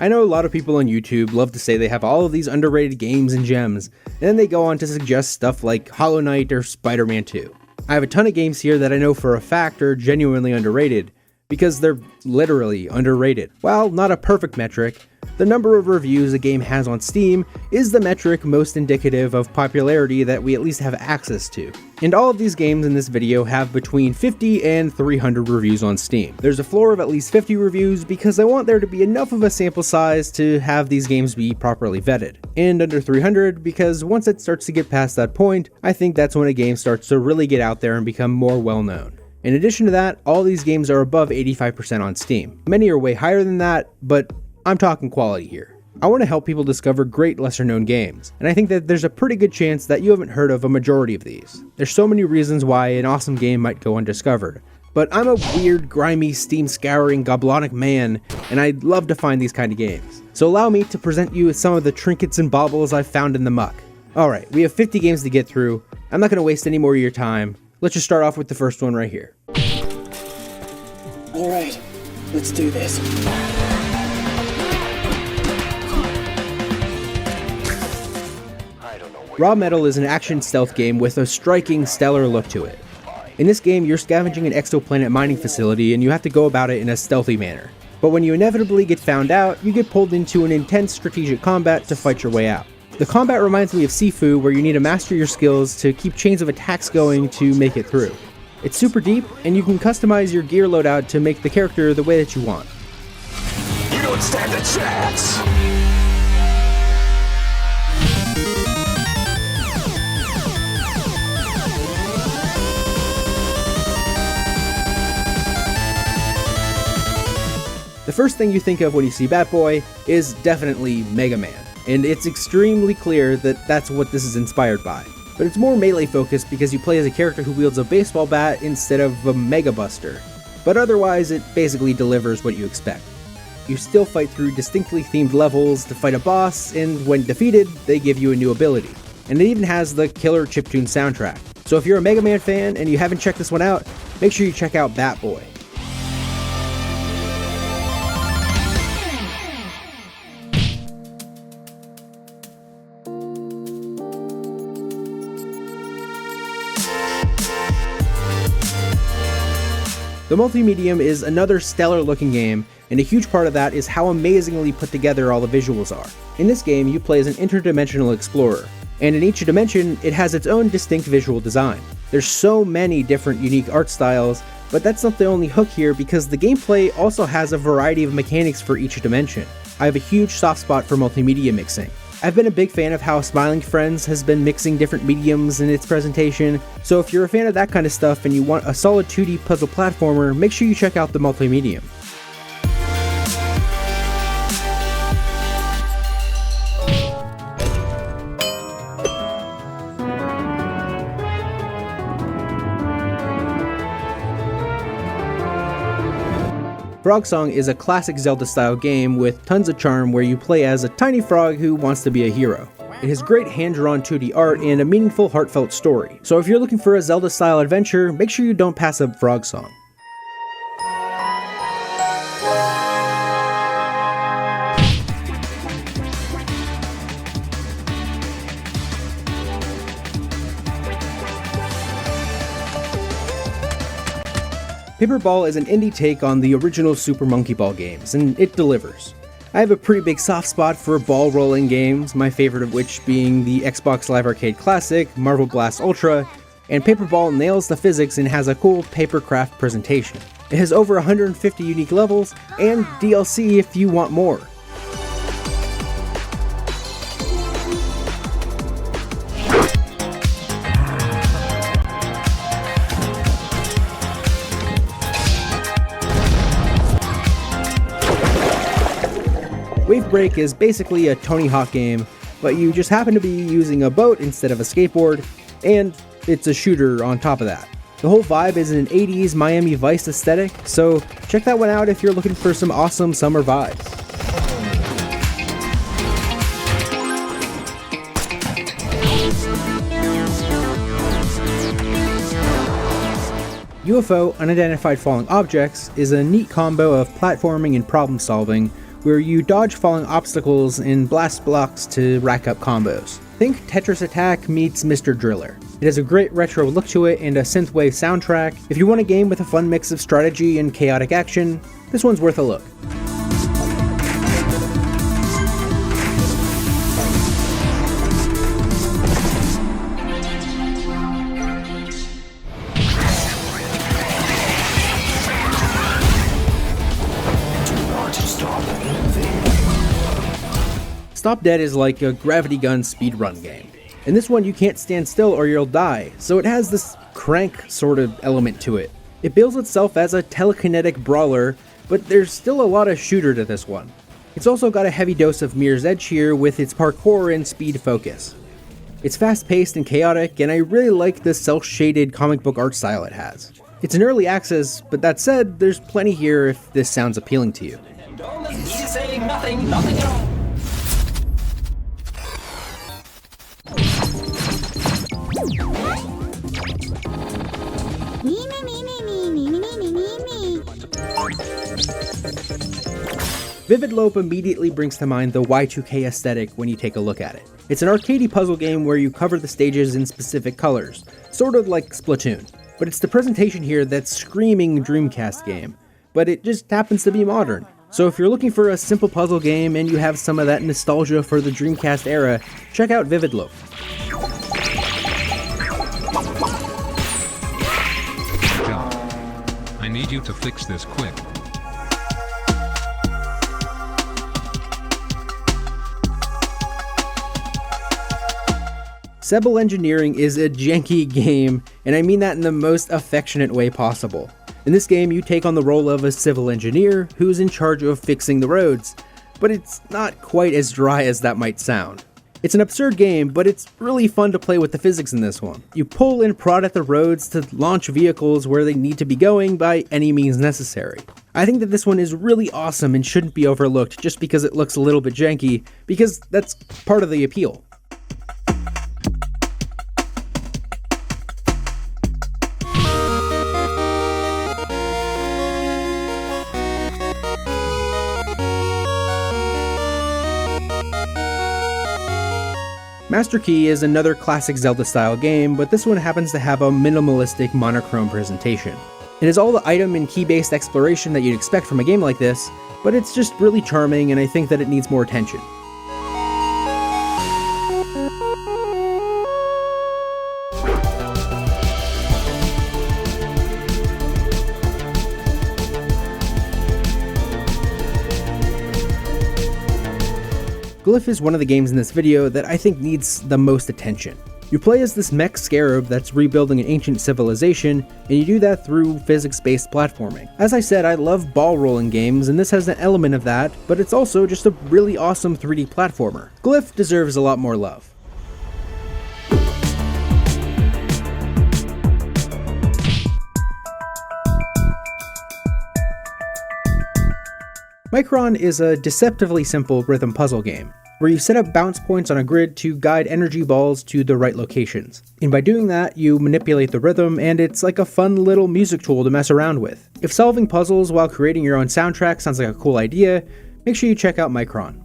I know a lot of people on YouTube love to say they have all of these underrated games and gems, and then they go on to suggest stuff like Hollow Knight or Spider-Man 2. I have a ton of games here that I know for a fact are genuinely underrated, because they're literally underrated. While not a perfect metric, the number of reviews a game has on Steam is the metric most indicative of popularity that we at least have access to. And all of these games in this video have between 50 and 300 reviews on Steam. There's a floor of at least 50 reviews because I want there to be enough of a sample size to have these games be properly vetted. And under 300 because once it starts to get past that point, I think that's when a game starts to really get out there and become more well known. In addition to that, all these games are above 85% on Steam. Many are way higher than that, but I'm talking quality here. I want to help people discover great lesser known games, and I think that there's a pretty good chance that you haven't heard of a majority of these. There's so many reasons why an awesome game might go undiscovered, but I'm a weird, grimy, Steam scouring, goblonic man, and I'd love to find these kind of games. So allow me to present you with some of the trinkets and baubles I've found in the muck. Alright, we have 50 games to get through. I'm not going to waste any more of your time. Let's just start off with the first one right here. Alright, let's do this. Raw Metal is an action stealth game with a striking, stellar look to it. In this game, you're scavenging an exoplanet mining facility and you have to go about it in a stealthy manner. But when you inevitably get found out, you get pulled into an intense strategic combat to fight your way out. The combat reminds me of Sifu, where you need to master your skills to keep chains of attacks going to make it through. It's super deep, and you can customize your gear loadout to make the character the way that you want. You don't stand a chance! The first thing you think of when you see Bat Boy is definitely Mega Man, and it's extremely clear that that's what this is inspired by. But it's more melee focused because you play as a character who wields a baseball bat instead of a Mega Buster. But otherwise, it basically delivers what you expect. You still fight through distinctly themed levels to fight a boss, and when defeated, they give you a new ability. And it even has the killer chiptune soundtrack. So if you're a Mega Man fan and you haven't checked this one out, make sure you check out Bat Boy. The Multimedium is another stellar looking game, and a huge part of that is how amazingly put together all the visuals are. In this game, you play as an interdimensional explorer, and in each dimension, it has its own distinct visual design. There's so many different unique art styles, but that's not the only hook here because the gameplay also has a variety of mechanics for each dimension. I have a huge soft spot for multimedia mixing. I've been a big fan of how Smiling Friends has been mixing different mediums in its presentation, so if you're a fan of that kind of stuff and you want a solid 2D puzzle platformer, make sure you check out the Multimedium. Frogsong is a classic Zelda-style game with tons of charm where you play as a tiny frog who wants to be a hero. It has great hand-drawn 2D art and a meaningful, heartfelt story. So if you're looking for a Zelda-style adventure, make sure you don't pass up Frogsong. Paperball is an indie take on the original Super Monkey Ball games, and it delivers. I have a pretty big soft spot for ball rolling games, my favorite of which being the Xbox Live Arcade Classic, Marvel Blast Ultra, and Paperball nails the physics and has a cool papercraft presentation. It has over 150 unique levels, and DLC if you want more. Wave Break is basically a Tony Hawk game, but you just happen to be using a boat instead of a skateboard, and it's a shooter on top of that. The whole vibe is an 80s Miami Vice aesthetic, so check that one out if you're looking for some awesome summer vibes. UFO, Unidentified Falling Objects, is a neat combo of platforming and problem solving, where you dodge falling obstacles and blast blocks to rack up combos. Think Tetris Attack meets Mr. Driller. It has a great retro look to it and a synthwave soundtrack. If you want a game with a fun mix of strategy and chaotic action, this one's worth a look. Stop Dead is like a gravity gun speedrun game. In this one you can't stand still or you'll die, so it has this crank sort of element to it. It bills itself as a telekinetic brawler, but there's still a lot of shooter to this one. It's also got a heavy dose of Mirror's Edge here with its parkour and speed focus. It's fast paced and chaotic, and I really like the cel-shaded comic book art style it has. It's an early access, but that said, there's plenty here if this sounds appealing to you. He's saying nothing at all. VIVIDLOPE immediately brings to mind the Y2K aesthetic when you take a look at it. It's an arcadey puzzle game where you cover the stages in specific colors, sort of like Splatoon. But it's the presentation here that's screaming Dreamcast game, but it just happens to be modern. So if you're looking for a simple puzzle game and you have some of that nostalgia for the Dreamcast era, check out VIVIDLOPE. I need you to fix this quick. Sebil Engineering is a janky game, and I mean that in the most affectionate way possible. In this game, you take on the role of a civil engineer who's in charge of fixing the roads, but it's not quite as dry as that might sound. It's an absurd game, but it's really fun to play with the physics in this one. You pull and prod at the roads to launch vehicles where they need to be going by any means necessary. I think that this one is really awesome and shouldn't be overlooked just because it looks a little bit janky, because that's part of the appeal. Master Key is another classic Zelda-style game, but this one happens to have a minimalistic monochrome presentation. It has all the item and key-based exploration that you'd expect from a game like this, but it's just really charming and I think that it needs more attention. Glyph is one of the games in this video that I think needs the most attention. You play as this mech scarab that's rebuilding an ancient civilization, and you do that through physics-based platforming. As I said, I love ball rolling games, and this has an element of that, but it's also just a really awesome 3D platformer. Glyph deserves a lot more love. Micron is a deceptively simple rhythm puzzle game, where you set up bounce points on a grid to guide energy balls to the right locations. And by doing that, you manipulate the rhythm, and it's like a fun little music tool to mess around with. If solving puzzles while creating your own soundtrack sounds like a cool idea, make sure you check out Micron.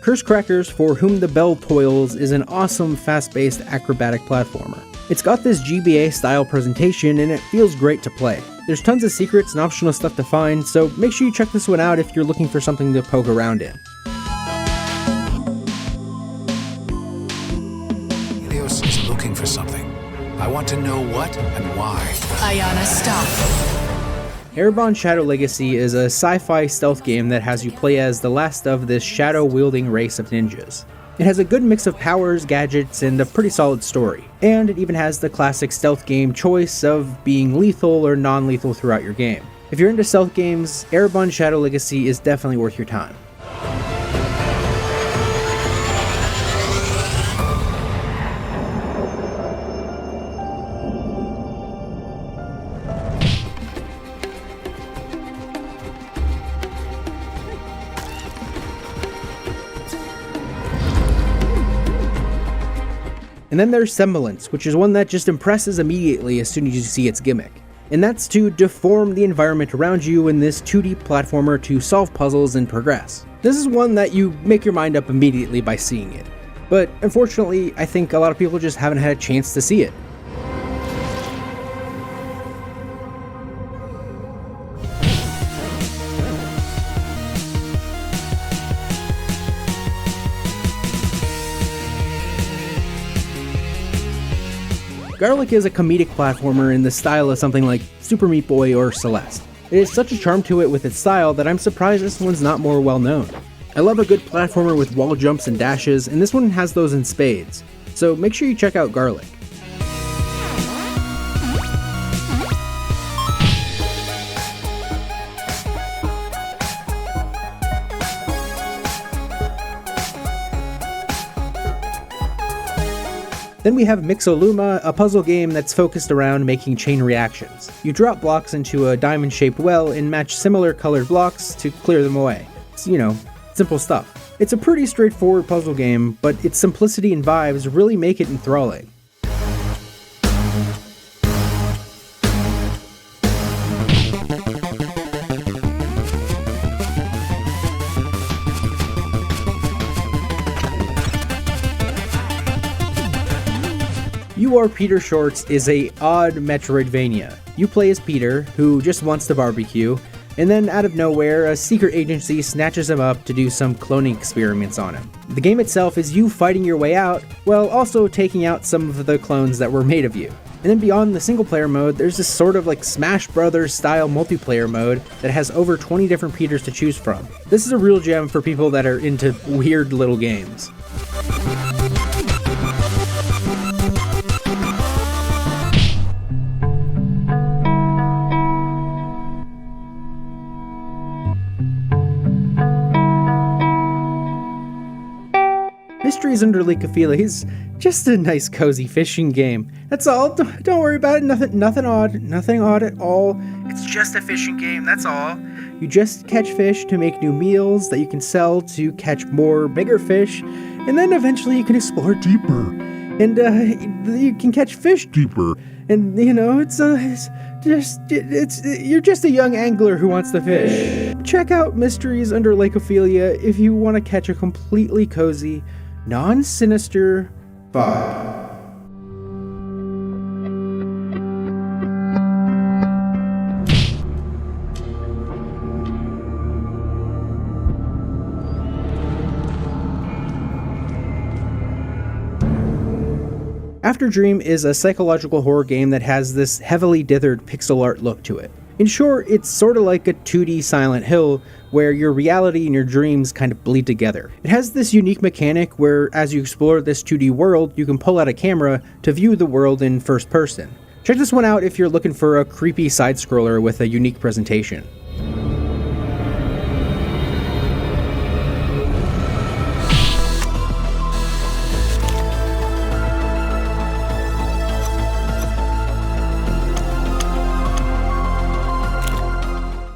Curse Crackers For Whom the Bell Toils is an awesome, fast-paced acrobatic platformer. It's got this GBA-style presentation and it feels great to play. There's tons of secrets and optional stuff to find, so make sure you check this one out if you're looking for something to poke around in. Helios is looking for something. I want to know what and why. Ayana, stop. Ereban Shadow Legacy is a sci-fi stealth game that has you play as the last of this shadow-wielding race of ninjas. It has a good mix of powers, gadgets, and a pretty solid story. And it even has the classic stealth game choice of being lethal or non-lethal throughout your game. If you're into stealth games, Ereban Shadow Legacy is definitely worth your time. And then there's Semblance, which is one that just impresses immediately as soon as you see its gimmick. And that's to deform the environment around you in this 2D platformer to solve puzzles and progress. This is one that you make your mind up immediately by seeing it. But unfortunately, I think a lot of people just haven't had a chance to see it. Garlic is a comedic platformer in the style of something like Super Meat Boy or Celeste. It has such a charm to it with its style that I'm surprised this one's not more well known. I love a good platformer with wall jumps and dashes, and this one has those in spades, so make sure you check out Garlic. Then we have Mixolumia, a puzzle game that's focused around making chain reactions. You drop blocks into a diamond-shaped well and match similar colored blocks to clear them away. It's, simple stuff. It's a pretty straightforward puzzle game, but its simplicity and vibes really make it enthralling. You Are Peter Shorts is a odd Metroidvania. You play as Peter, who just wants to barbecue, and then out of nowhere, a secret agency snatches him up to do some cloning experiments on him. The game itself is you fighting your way out, while also taking out some of the clones that were made of you. And then beyond the single player mode, there's this sort of like Smash Brothers style multiplayer mode that has over 20 different Peters to choose from. This is a real gem for people that are into weird little games. Mysteries Under Lake Ophelia is just a nice cozy fishing game. That's all. Don't worry about it. Nothing odd at all. It's just a fishing game, that's all. You just catch fish to make new meals that you can sell to catch more bigger fish, and then eventually you can explore deeper. And you can catch fish deeper. And you're just a young angler who wants to fish. Check out Mysteries Under Lake Ophelia if you want to catch a completely cozy, non-sinister vibe. Afterdream is a psychological horror game that has this heavily dithered pixel art look to it. In short, it's sorta like a 2D Silent Hill, where your reality and your dreams kind of bleed together. It has this unique mechanic where, as you explore this 2D world, you can pull out a camera to view the world in first person. Check this one out if you're looking for a creepy side-scroller with a unique presentation.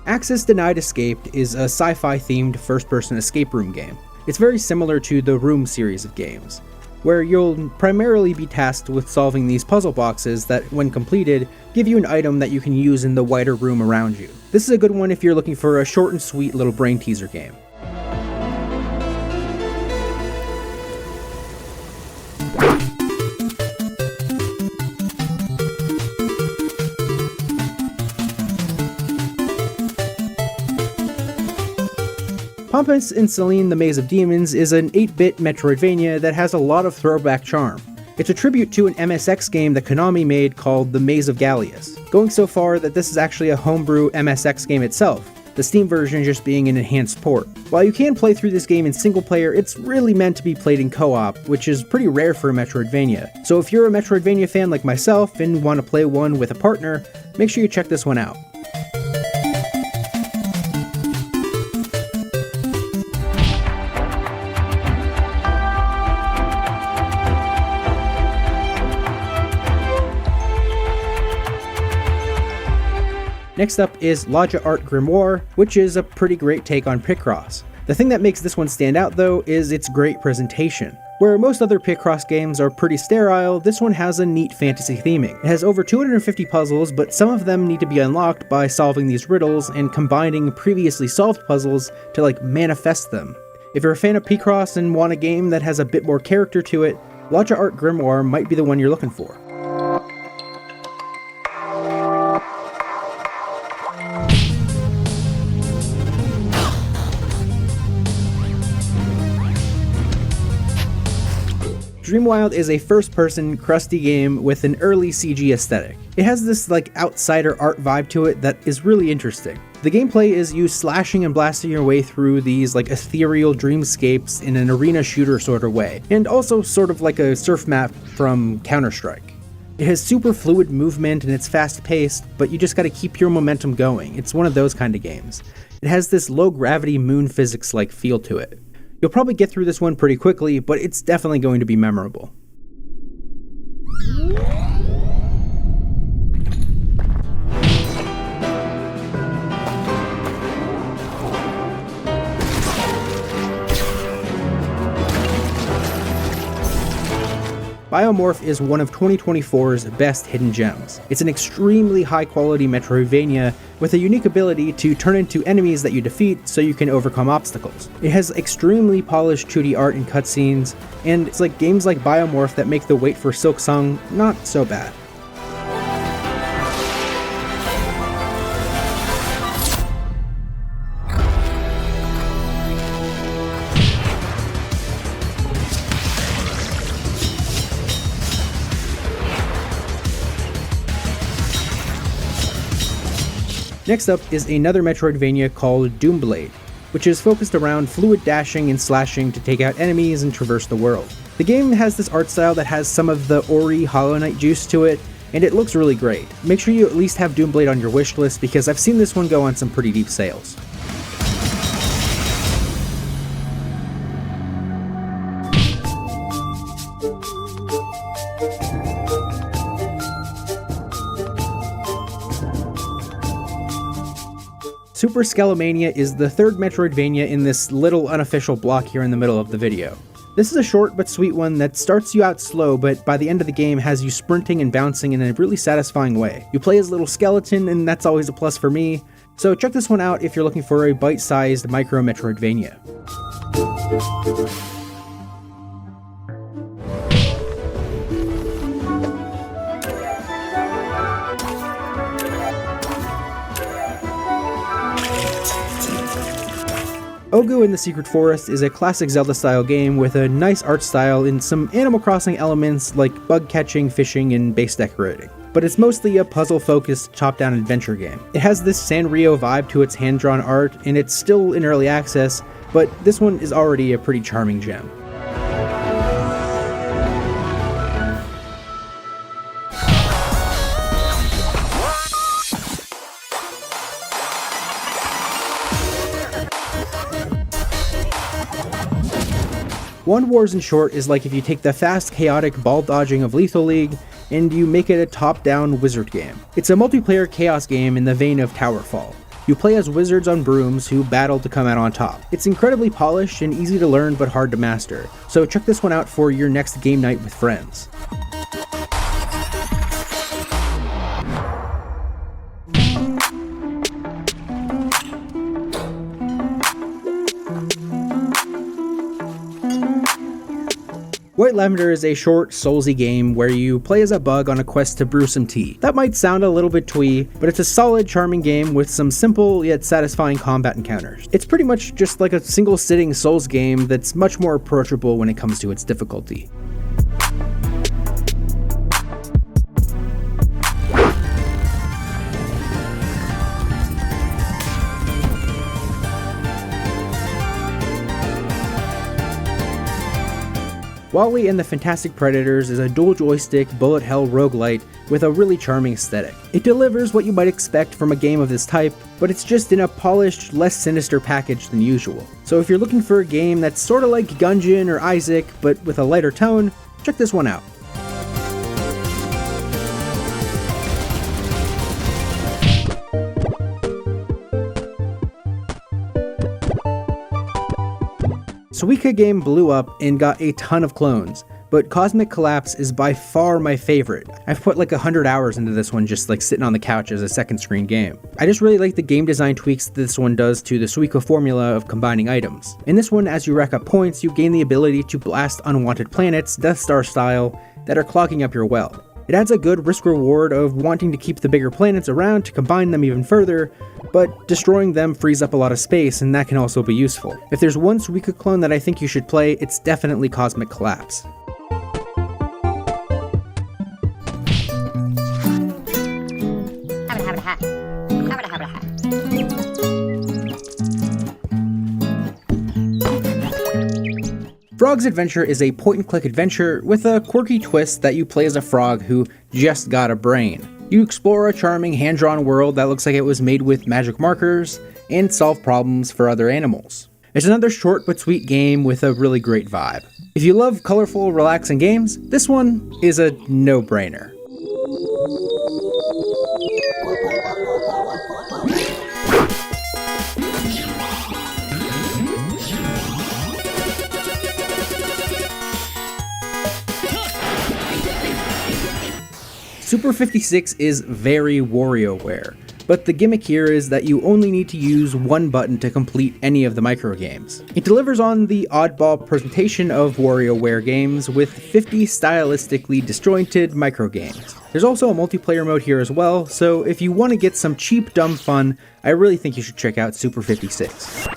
Access Denied Escaped is a sci-fi themed first-person escape room game. It's very similar to the Room series of games, where you'll primarily be tasked with solving these puzzle boxes that, when completed, give you an item that you can use in the wider room around you. This is a good one if you're looking for a short and sweet little brain teaser game. Pampas in Selene the Maze of Demons is an 8-bit Metroidvania that has a lot of throwback charm. It's a tribute to an MSX game that Konami made called The Maze of Gallius, going so far that this is actually a homebrew MSX game itself, the Steam version just being an enhanced port. While you can play through this game in single player, it's really meant to be played in co-op, which is pretty rare for a Metroidvania. So if you're a Metroidvania fan like myself and want to play one with a partner, make sure you check this one out. Next up is Logiart Grimoire, which is a pretty great take on Picross. The thing that makes this one stand out though is its great presentation. Where most other Picross games are pretty sterile, this one has a neat fantasy theming. It has over 250 puzzles, but some of them need to be unlocked by solving these riddles and combining previously solved puzzles to manifest them. If you're a fan of Picross and want a game that has a bit more character to it, Logiart Grimoire might be the one you're looking for. Dreamwild is a first-person, crusty game with an early CG aesthetic. It has this outsider art vibe to it that is really interesting. The gameplay is you slashing and blasting your way through these ethereal dreamscapes in an arena shooter sort of way, and also sort of like a surf map from Counter-Strike. It has super fluid movement and it's fast-paced, but you just gotta keep your momentum going. It's one of those kind of games. It has this low-gravity moon physics-like feel to it. You'll probably get through this one pretty quickly, but it's definitely going to be memorable. Biomorph is one of 2024's best hidden gems. It's an extremely high-quality Metroidvania with a unique ability to turn into enemies that you defeat so you can overcome obstacles. It has extremely polished 2D art and cutscenes, and it's like games like Biomorph that make the wait for Silksong not so bad. Next up is another Metroidvania called Doomblade, which is focused around fluid dashing and slashing to take out enemies and traverse the world. The game has this art style that has some of the Ori Hollow Knight juice to it, and it looks really great. Make sure you at least have Doomblade on your wishlist because I've seen this one go on some pretty deep sales. Super Skelemania is the third Metroidvania in this little unofficial block here in the middle of the video. This is a short but sweet one that starts you out slow, but by the end of the game has you sprinting and bouncing in a really satisfying way. You play as little skeleton, and that's always a plus for me, so check this one out if you're looking for a bite-sized micro Metroidvania. Ogu in the Secret Forest is a classic Zelda-style game with a nice art style and some Animal Crossing elements like bug catching, fishing, and base decorating. But it's mostly a puzzle-focused top-down adventure game. It has this Sanrio vibe to its hand-drawn art, and it's still in early access, but this one is already a pretty charming gem. Wand Wars in short is like if you take the fast, chaotic ball dodging of Lethal League and you make it a top-down wizard game. It's a multiplayer chaos game in the vein of Towerfall. You play as wizards on brooms who battle to come out on top. It's incredibly polished and easy to learn but hard to master, so check this one out for your next game night with friends. White Lavender is a short, soulsy game where you play as a bug on a quest to brew some tea. That might sound a little bit twee, but it's a solid, charming game with some simple yet satisfying combat encounters. It's pretty much just like a single-sitting Souls game that's much more approachable when it comes to its difficulty. Wally and the Fantastic Predators is a dual joystick bullet hell roguelite with a really charming aesthetic. It delivers what you might expect from a game of this type, but it's just in a polished, less sinister package than usual. So if you're looking for a game that's sorta like Gungeon or Isaac, but with a lighter tone, check this one out. Suika game blew up and got a ton of clones, but Cosmic Collapse is by far my favorite. I've put like 100 hours into this one just like sitting on the couch as a second screen game. I just really like the game design tweaks this one does to the Suika formula of combining items. In this one, as you rack up points, you gain the ability to blast unwanted planets, Death Star style, that are clogging up your well. It adds a good risk-reward of wanting to keep the bigger planets around to combine them even further, but destroying them frees up a lot of space, and that can also be useful. If there's one Suika clone that I think you should play, it's definitely Cosmic Collapse. Frog's Adventure is a point-and-click adventure with a quirky twist that you play as a frog who just got a brain. You explore a charming hand-drawn world that looks like it was made with magic markers, and solve problems for other animals. It's another short but sweet game with a really great vibe. If you love colorful, relaxing games, this one is a no-brainer. Super 56 is very WarioWare, but the gimmick here is that you only need to use one button to complete any of the microgames. It delivers on the oddball presentation of WarioWare games with 50 stylistically disjointed microgames. There's also a multiplayer mode here as well, so if you want to get some cheap, dumb fun, I really think you should check out Super 56.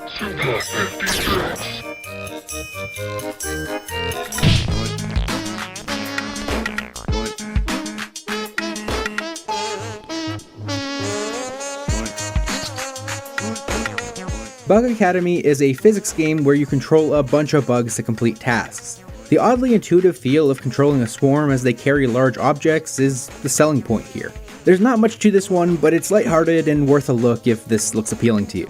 Bug Academy is a physics game where you control a bunch of bugs to complete tasks. The oddly intuitive feel of controlling a swarm as they carry large objects is the selling point here. There's not much to this one, but it's lighthearted and worth a look if this looks appealing to you.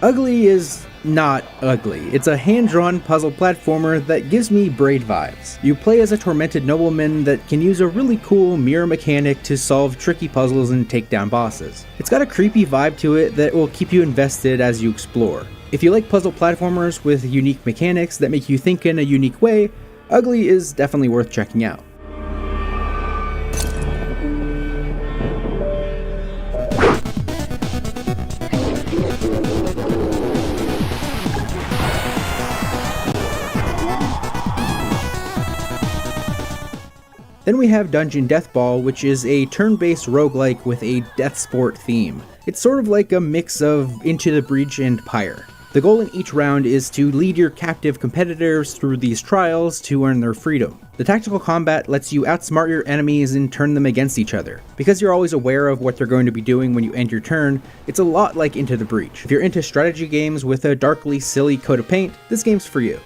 Ugly is not ugly. It's a hand-drawn puzzle platformer that gives me Braid vibes. You play as a tormented nobleman that can use a really cool mirror mechanic to solve tricky puzzles and take down bosses. It's got a creepy vibe to it that will keep you invested as you explore. If you like puzzle platformers with unique mechanics that make you think in a unique way, Ugly is definitely worth checking out. Then we have Dungeon Deathball, which is a turn-based roguelike with a death sport theme. It's sort of like a mix of Into the Breach and Pyre. The goal in each round is to lead your captive competitors through these trials to earn their freedom. The tactical combat lets you outsmart your enemies and turn them against each other. Because you're always aware of what they're going to be doing when you end your turn, it's a lot like Into the Breach. If you're into strategy games with a darkly silly coat of paint, this game's for you.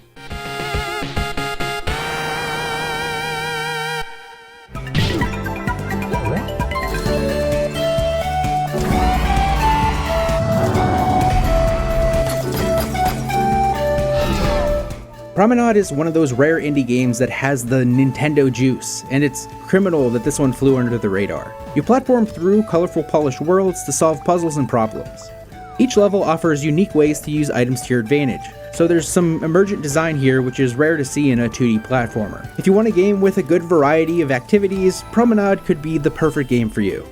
Promenade is one of those rare indie games that has the Nintendo juice, and it's criminal that this one flew under the radar. You platform through colorful polished worlds to solve puzzles and problems. Each level offers unique ways to use items to your advantage, so there's some emergent design here which is rare to see in a 2D platformer. If you want a game with a good variety of activities, Promenade could be the perfect game for you.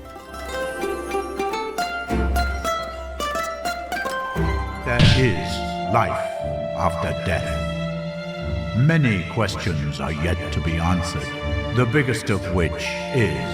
There is life after death. Many questions are yet to be answered, the biggest of which is,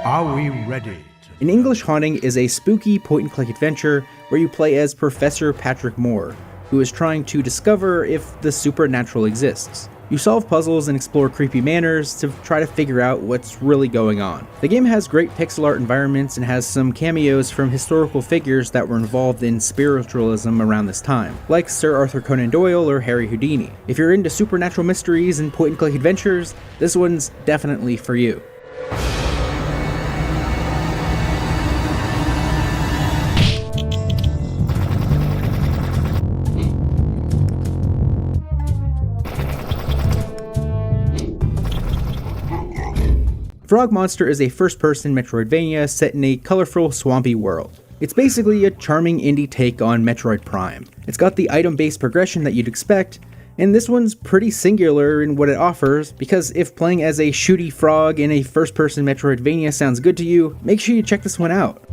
are we ready? An English Haunting is a spooky point-and-click adventure where you play as Professor Patrick Moore, who is trying to discover if the supernatural exists. You solve puzzles and explore creepy manors to try to figure out what's really going on. The game has great pixel art environments and has some cameos from historical figures that were involved in spiritualism around this time, like Sir Arthur Conan Doyle or Harry Houdini. If you're into supernatural mysteries and point-and-click adventures, this one's definitely for you. Frogmonster is a first-person Metroidvania set in a colorful, swampy world. It's basically a charming indie take on Metroid Prime. It's got the item-based progression that you'd expect, and this one's pretty singular in what it offers, because if playing as a shooty frog in a first-person Metroidvania sounds good to you, make sure you check this one out.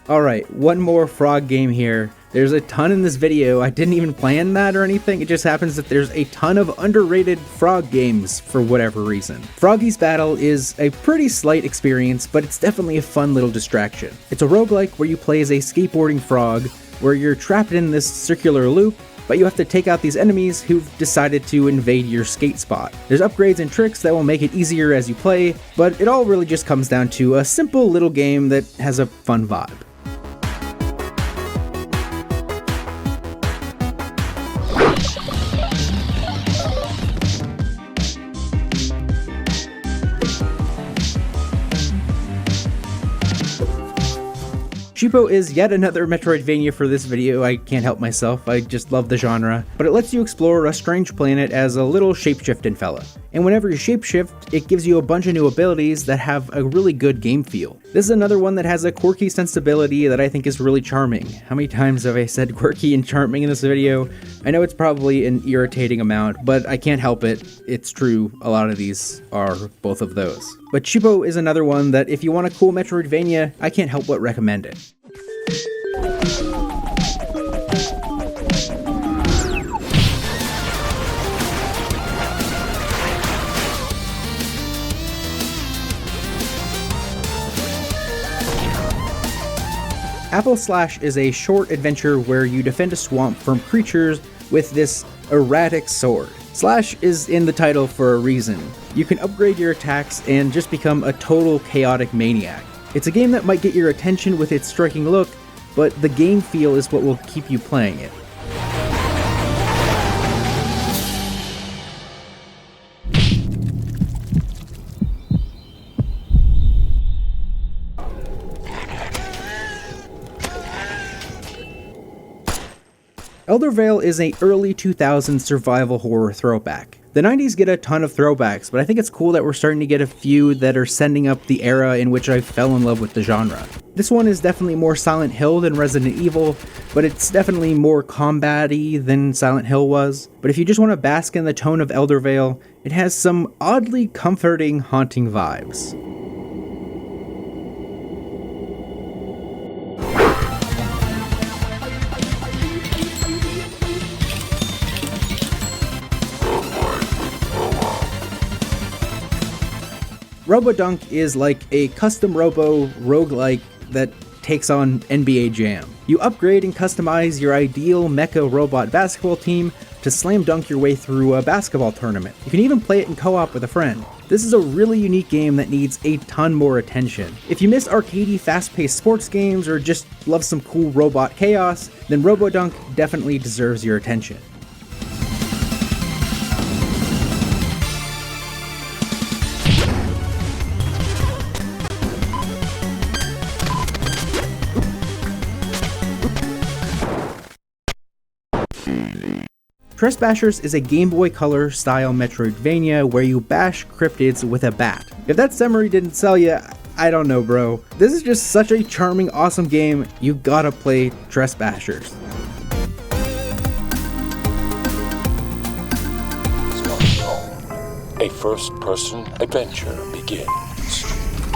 Alright, one more frog game here. There's a ton in this video. I didn't even plan that or anything. It just happens that there's a ton of underrated frog games for whatever reason. Froggy's Battle is a pretty slight experience, but it's definitely a fun little distraction. It's a roguelike where you play as a skateboarding frog, where you're trapped in this circular loop, but you have to take out these enemies who've decided to invade your skate spot. There's upgrades and tricks that will make it easier as you play, but it all really just comes down to a simple little game that has a fun vibe. Sheepo is yet another Metroidvania for this video. I can't help myself, I just love the genre, but it lets you explore a strange planet as a little shapeshifting fella. And whenever you shapeshift, it gives you a bunch of new abilities that have a really good game feel. This is another one that has a quirky sensibility that I think is really charming. How many times have I said quirky and charming in this video? I know it's probably an irritating amount, but I can't help it. It's true, a lot of these are both of those. But Sheepo is another one that if you want a cool Metroidvania, I can't help but recommend it. Apple Slash is a short adventure where you defend a swamp from creatures with this erratic sword. Slash is in the title for a reason. You can upgrade your attacks and just become a total chaotic maniac. It's a game that might get your attention with its striking look, but the game feel is what will keep you playing it. Eldervale is a early 2000s survival horror throwback. The 90s get a ton of throwbacks, but I think it's cool that we're starting to get a few that are sending up the era in which I fell in love with the genre. This one is definitely more Silent Hill than Resident Evil, but it's definitely more combat-y than Silent Hill was. But if you just want to bask in the tone of Eldervale, it has some oddly comforting, haunting vibes. Robo Dunk is like a custom Robo roguelike that takes on NBA Jam. You upgrade and customize your ideal mecha robot basketball team to slam dunk your way through a basketball tournament. You can even play it in co-op with a friend. This is a really unique game that needs a ton more attention. If you miss arcadey, fast-paced sports games or just love some cool robot chaos, then Robo Dunk definitely deserves your attention. Trespassers is a Game Boy Color style Metroidvania where you bash cryptids with a bat. If that summary didn't sell you, I don't know, bro. This is just such a charming, awesome game. You gotta play Trespassers. A first-person adventure begins.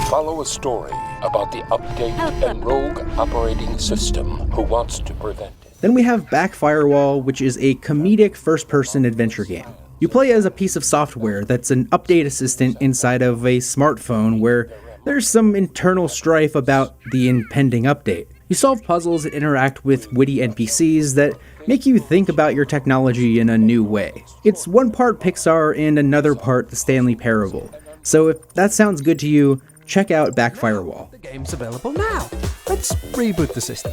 Follow a story about the update and rogue operating system who wants to prevent it. Then we have Backfirewall, which is a comedic first-person adventure game. You play as a piece of software that's an update assistant inside of a smartphone where there's some internal strife about the impending update. You solve puzzles and interact with witty NPCs that make you think about your technology in a new way. It's one part Pixar and another part the Stanley Parable. So if that sounds good to you, check out Backfirewall. The game's available now. Let's reboot the system.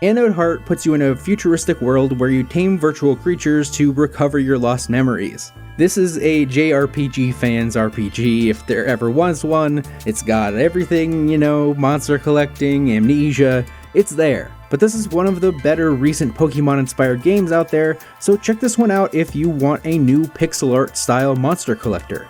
Anode Heart puts you in a futuristic world where you tame virtual creatures to recover your lost memories. This is a JRPG fan's RPG if there ever was one. It's got everything, you know, monster collecting, amnesia, it's there. But this is one of the better recent Pokemon-inspired games out there, so check this one out if you want a new pixel art style monster collector.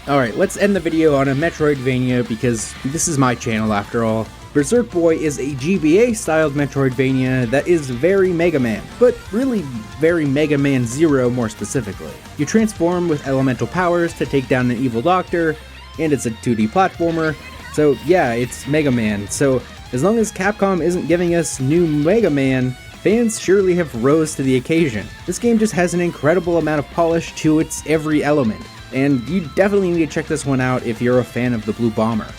Alright, let's end the video on a Metroidvania because this is my channel after all. Berserk Boy is a GBA-styled Metroidvania that is very Mega Man, but really very Mega Man Zero more specifically. You transform with elemental powers to take down an evil doctor, and it's a 2D platformer, so yeah, it's Mega Man. So as long as Capcom isn't giving us new Mega Man, fans surely have rose to the occasion. This game just has an incredible amount of polish to its every element, and you definitely need to check this one out if you're a fan of the Blue Bomber.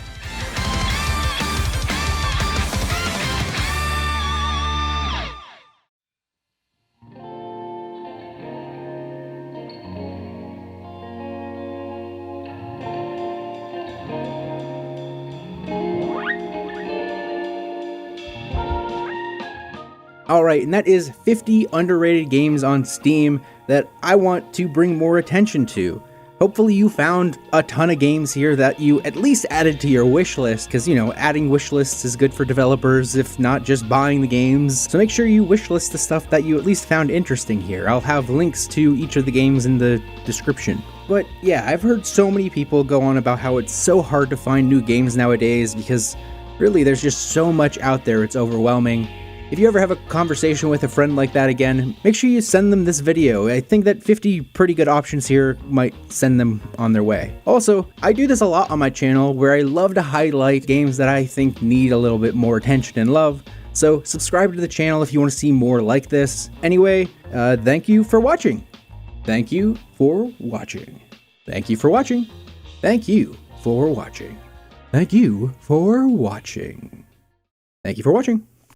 Alright, and that is 50 underrated games on Steam that I want to bring more attention to. Hopefully you found a ton of games here that you at least added to your wish list, because, you know, adding wish lists is good for developers, if not just buying the games. So make sure you wish list the stuff that you at least found interesting here. I'll have links to each of the games in the description. But yeah, I've heard so many people go on about how it's so hard to find new games nowadays because really there's just so much out there, it's overwhelming. If you ever have a conversation with a friend like that again, make sure you send them this video. I think that 50 pretty good options here might send them on their way. Also, I do this a lot on my channel where I love to highlight games that I think need a little bit more attention and love. So subscribe to the channel if you want to see more like this. Anyway, thank you for watching. Thank you for watching. Thank you for watching. Thank you for watching. Thank you for watching. Thank you for watching.